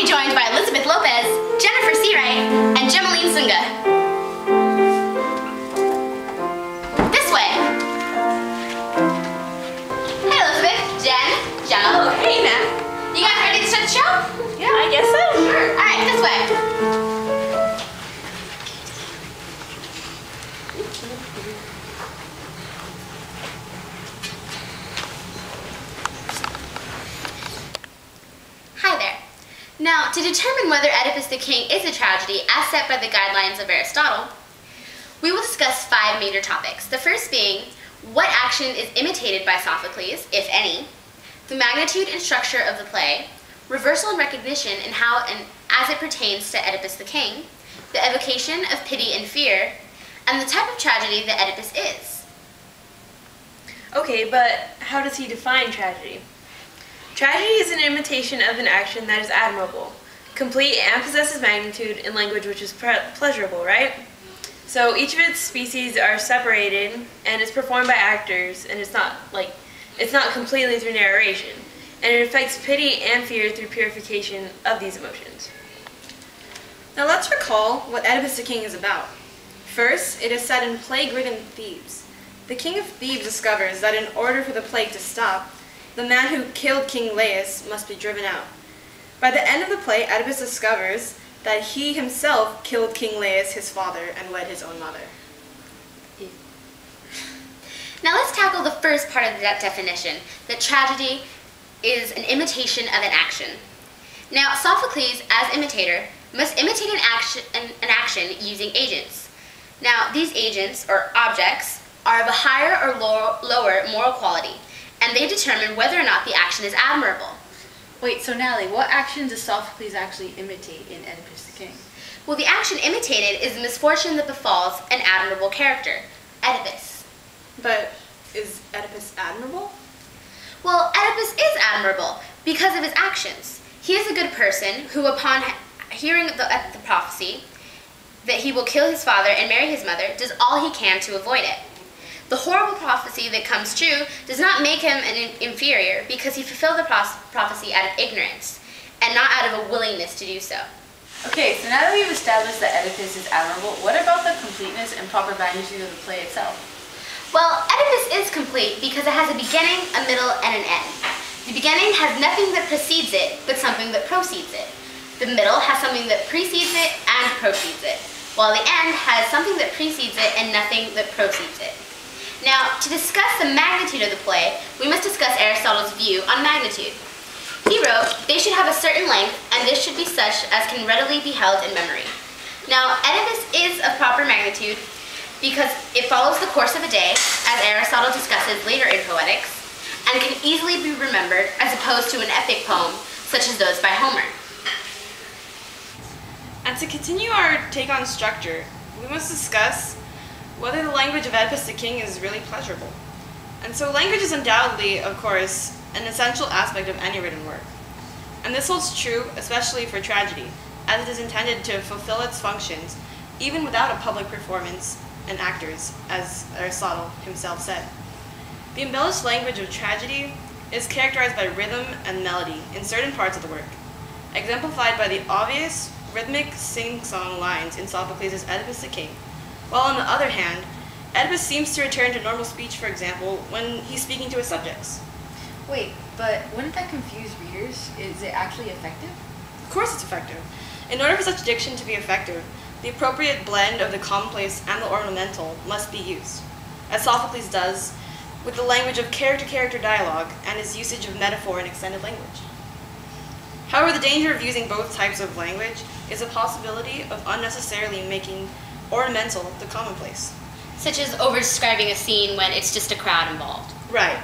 be joined by Elizabeth Lopez, Jennifer Seawright, and Gemaline Sunga. This way. Hey Elizabeth, Jen, Gemma. Oh, hey Matt. You guys ready to start the show? Yeah, I guess so. Sure. Alright, this way. Hi there. Now, to determine whether Oedipus the King is a tragedy as set by the guidelines of Aristotle, we will discuss 5 major topics. The first being, what action is imitated by Sophocles, if any, the magnitude and structure of the play, reversal and recognition in how and as it pertains to Oedipus the King, the evocation of pity and fear, and the type of tragedy that Oedipus is. Okay, but how does he define tragedy? Tragedy is an imitation of an action that is admirable, complete, and possesses magnitude in language which is pleasurable, right? So each of its species are separated and is performed by actors, and it's not completely through narration, and it affects pity and fear through purification of these emotions. Now let's recall what Oedipus the King is about. First, it is set in plague-ridden Thebes. The king of Thebes discovers that in order for the plague to stop, the man who killed King Laius must be driven out. By the end of the play, Oedipus discovers that he himself killed King Laius, his father, and wed his own mother. Now let's tackle the first part of that definition, that tragedy is an imitation of an action. Now, Sophocles, as imitator, must imitate an action using agents. Now, these agents, or objects, are of a higher or lower moral quality, and they determine whether or not the action is admirable. Wait, so Natalie, what action does Sophocles actually imitate in Oedipus the King? Well, the action imitated is the misfortune that befalls an admirable character, Oedipus. But is Oedipus admirable? Well, Oedipus is admirable because of his actions. He is a good person who, upon hearing the prophecy that he will kill his father and marry his mother, does all he can to avoid it. The horrible prophecy that comes true does not make him an inferior because he fulfilled the prophecy out of ignorance and not out of a willingness to do so. Okay, so now that we've established that Oedipus is admirable, what about the completeness and proper magnitude of the play itself? Well, Oedipus is complete because it has a beginning, a middle, and an end. The beginning has nothing that precedes it, but something that proceeds it. The middle has something that precedes it and proceeds it, while the end has something that precedes it and nothing that proceeds it. Now, to discuss the magnitude of the play, we must discuss Aristotle's view on magnitude. He wrote, "They should have a certain length, and this should be such as can readily be held in memory." Now, Oedipus is of proper magnitude because it follows the course of a day, as Aristotle discusses later in Poetics, and can easily be remembered as opposed to an epic poem, such as those by Homer. And to continue our take on structure, we must discuss whether the language of Oedipus the King is really pleasurable. And so language is undoubtedly, of course, an essential aspect of any written work. And this holds true especially for tragedy, as it is intended to fulfill its functions even without a public performance and actors, as Aristotle himself said. The embellished language of tragedy is characterized by rhythm and melody in certain parts of the work, exemplified by the obvious rhythmic sing-song lines in Sophocles' Oedipus the King, while on the other hand, Oedipus seems to return to normal speech, for example, when he's speaking to his subjects. Wait, but wouldn't that confuse readers? Is it actually effective? Of course it's effective. In order for such diction to be effective, the appropriate blend of the commonplace and the ornamental must be used, as Sophocles does with the language of character-character dialogue and his usage of metaphor and extended language. However, the danger of using both types of language is a possibility of unnecessarily making ornamental the commonplace. Such as over-describing a scene when it's just a crowd involved. Right.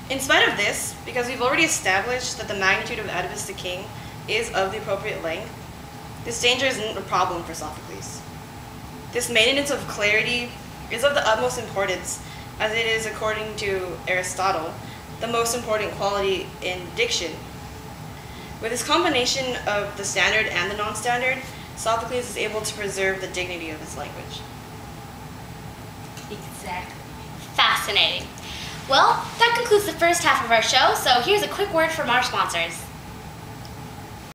In spite of this, because we've already established that the magnitude of Oedipus the King is of the appropriate length, this danger isn't a problem for Sophocles. This maintenance of clarity is of the utmost importance, as it is, according to Aristotle, the most important quality in diction. With this combination of the standard and the non-standard, Sophocles is able to preserve the dignity of his language. Exactly. Fascinating. Well, that concludes the first half of our show, so here's a quick word from our sponsors.